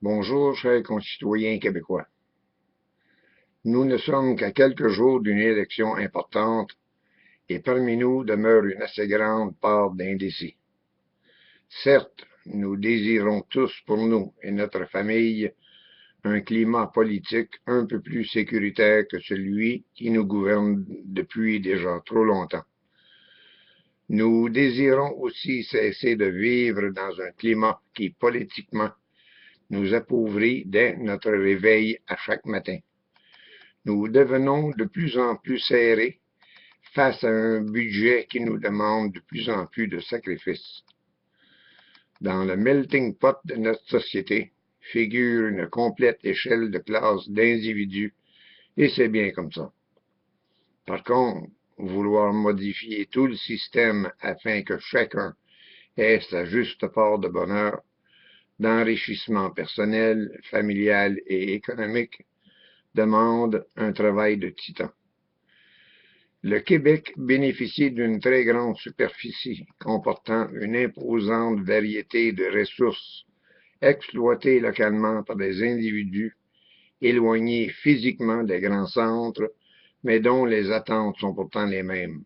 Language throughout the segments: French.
Bonjour, chers concitoyens québécois. Nous ne sommes qu'à quelques jours d'une élection importante et parmi nous demeure une assez grande part d'indécis. Certes, nous désirons tous pour nous et notre famille un climat politique un peu plus sécuritaire que celui qui nous gouverne depuis déjà trop longtemps. Nous désirons aussi cesser de vivre dans un climat qui, politiquement, nous appauvrit dès notre réveil à chaque matin. Nous devenons de plus en plus serrés face à un budget qui nous demande de plus en plus de sacrifices. Dans le melting pot de notre société figure une complète échelle de classes d'individus, et c'est bien comme ça. Par contre, vouloir modifier tout le système afin que chacun ait sa juste part de bonheur, d'enrichissement personnel, familial et économique, demande un travail de titan. Le Québec bénéficie d'une très grande superficie comportant une imposante variété de ressources exploitées localement par des individus éloignés physiquement des grands centres, mais dont les attentes sont pourtant les mêmes.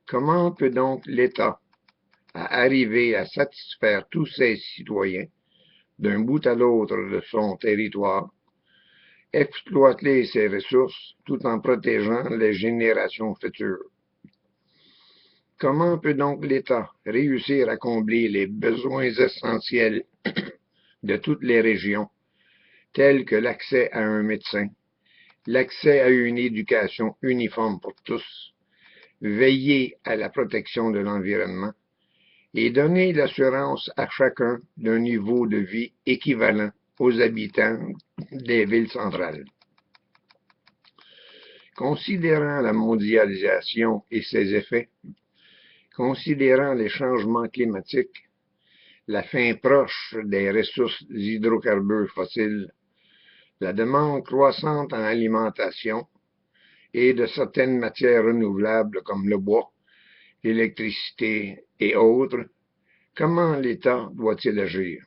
Comment peut donc l'État arriver à satisfaire tous ses citoyens d'un bout à l'autre de son territoire, exploiter ses ressources tout en protégeant les générations futures? Comment peut donc l'État réussir à combler les besoins essentiels de toutes les régions, tels que l'accès à un médecin, l'accès à une éducation uniforme pour tous, veiller à la protection de l'environnement et donner l'assurance à chacun d'un niveau de vie équivalent aux habitants des villes centrales? Considérant la mondialisation et ses effets, considérant les changements climatiques, la fin proche des ressources hydrocarbures fossiles, la demande croissante en alimentation et de certaines matières renouvelables comme le bois, l'électricité et autres, comment l'État doit-il agir?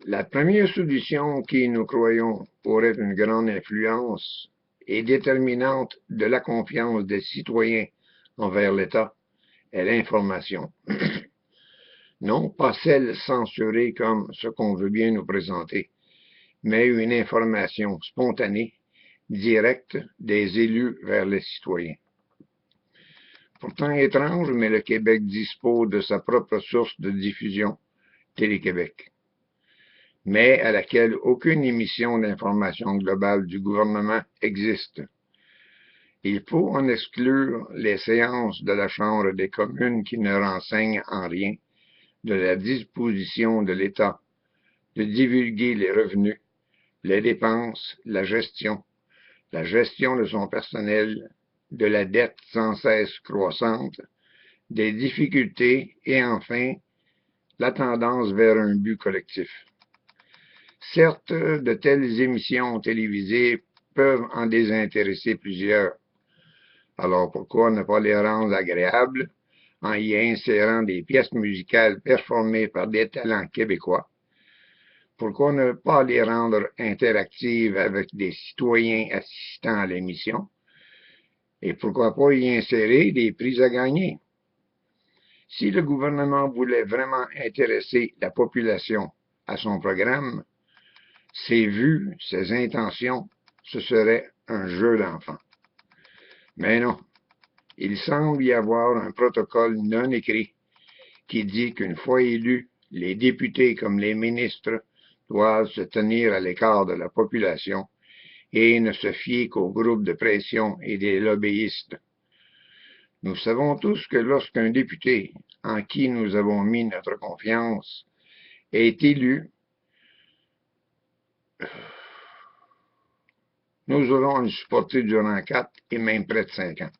La première solution qui, nous croyons, aurait une grande influence et déterminante de la confiance des citoyens envers l'État est l'information. Non pas celle censurée comme ce qu'on veut bien nous présenter, mais une information spontanée, directe des élus vers les citoyens. Pourtant étrange, mais le Québec dispose de sa propre source de diffusion, Télé-Québec, mais à laquelle aucune émission d'information globale du gouvernement existe. Il faut en exclure les séances de la Chambre des communes qui ne renseignent en rien de la disposition de l'État de divulguer les revenus, les dépenses, la gestion de son personnel, de la dette sans cesse croissante, des difficultés et enfin la tendance vers un but collectif. Certes, de telles émissions télévisées peuvent en désintéresser plusieurs. Alors pourquoi ne pas les rendre agréables en y insérant des pièces musicales performées par des talents québécois? Pourquoi ne pas les rendre interactives avec des citoyens assistant à l'émission? Et pourquoi pas y insérer des prix à gagner? Si le gouvernement voulait vraiment intéresser la population à son programme, ses vues, ses intentions, ce serait un jeu d'enfant. Mais non, il semble y avoir un protocole non écrit qui dit qu'une fois élus, les députés comme les ministres doivent se tenir à l'écart de la population et ne se fier qu'aux groupes de pression et des lobbyistes. Nous savons tous que lorsqu'un député, en qui nous avons mis notre confiance, est élu, nous aurons à le supporter durant 4 et même près de 5 ans.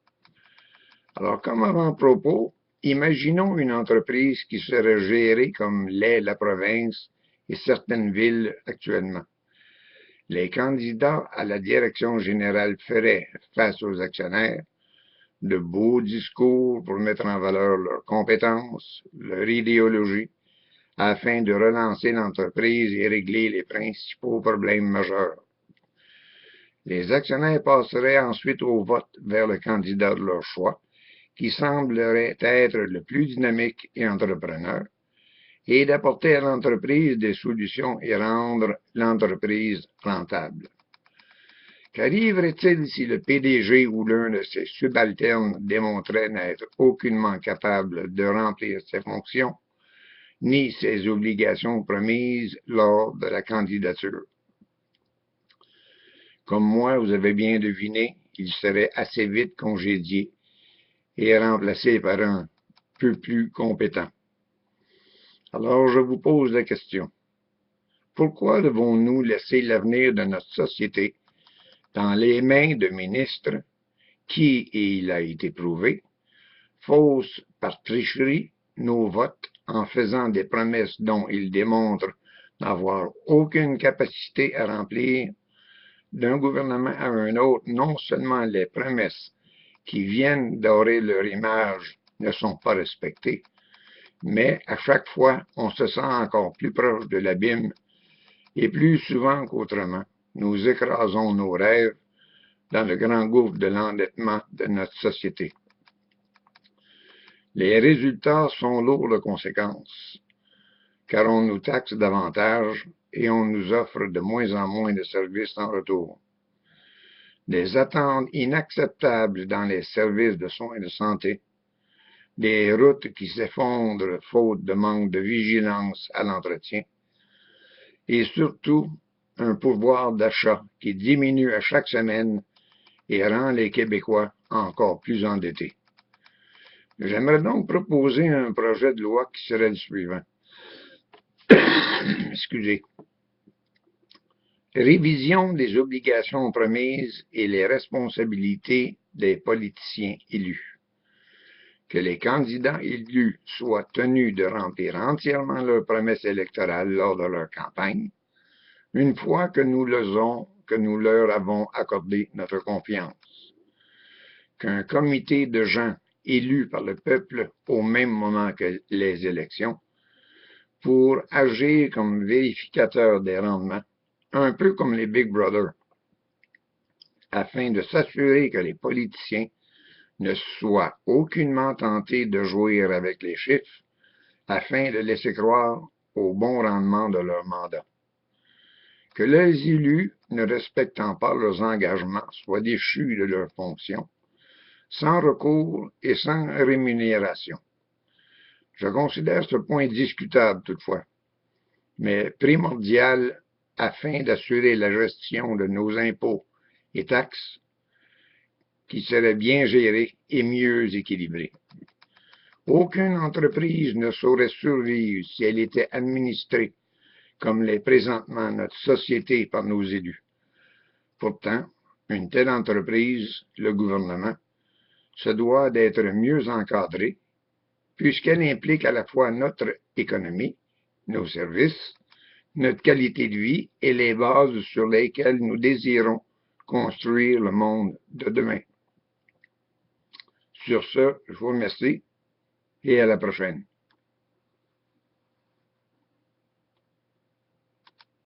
Alors, comme avant-propos, imaginons une entreprise qui serait gérée comme l'est la province et certaines villes actuellement. Les candidats à la direction générale feraient, face aux actionnaires, de beaux discours pour mettre en valeur leurs compétences, leur idéologie, afin de relancer l'entreprise et régler les principaux problèmes majeurs. Les actionnaires passeraient ensuite au vote vers le candidat de leur choix, qui semblerait être le plus dynamique et entrepreneur, et d'apporter à l'entreprise des solutions et rendre l'entreprise rentable. Qu'arriverait-il si le PDG ou l'un de ses subalternes démontrait n'être aucunement capable de remplir ses fonctions, ni ses obligations promises lors de la candidature? Comme moi, vous avez bien deviné, il serait assez vite congédié et remplacé par un peu plus compétent. Alors, je vous pose la question. Pourquoi devons-nous laisser l'avenir de notre société dans les mains de ministres qui, et il a été prouvé, faussent par tricherie nos votes en faisant des promesses dont ils démontrent n'avoir aucune capacité à remplir? D'un gouvernement à un autre, non seulement les promesses qui viennent dorer leur image ne sont pas respectées, mais à chaque fois, on se sent encore plus proche de l'abîme et plus souvent qu'autrement, nous écrasons nos rêves dans le grand gouffre de l'endettement de notre société. Les résultats sont lourds de conséquences, car on nous taxe davantage et on nous offre de moins en moins de services en retour. Des attentes inacceptables dans les services de soins de santé, des routes qui s'effondrent faute de manque de vigilance à l'entretien, et surtout un pouvoir d'achat qui diminue à chaque semaine et rend les Québécois encore plus endettés. J'aimerais donc proposer un projet de loi qui serait le suivant. Excusez. Révision des obligations promises et les responsabilités des politiciens élus. Que les candidats élus soient tenus de remplir entièrement leurs promesses électorales lors de leur campagne, une fois que nous leur avons accordé notre confiance. Qu'un comité de gens élus par le peuple au même moment que les élections, pour agir comme vérificateurs des rendements, un peu comme les Big Brother, afin de s'assurer que les politiciens ne soient aucunement tentés de jouer avec les chiffres, afin de laisser croire au bon rendement de leur mandat. Que les élus, ne respectant pas leurs engagements, soient déchus de leurs fonctions, sans recours et sans rémunération. Je considère ce point discutable toutefois, mais primordial afin d'assurer la gestion de nos impôts et taxes qui seraient bien gérés et mieux équilibrés. Aucune entreprise ne saurait survivre si elle était administrée comme l'est présentement notre société par nos élus. Pourtant, une telle entreprise, le gouvernement, se doit d'être mieux encadrée, puisqu'elle implique à la fois notre économie, nos services, notre qualité de vie et les bases sur lesquelles nous désirons construire le monde de demain. Sur ce, je vous remercie et à la prochaine.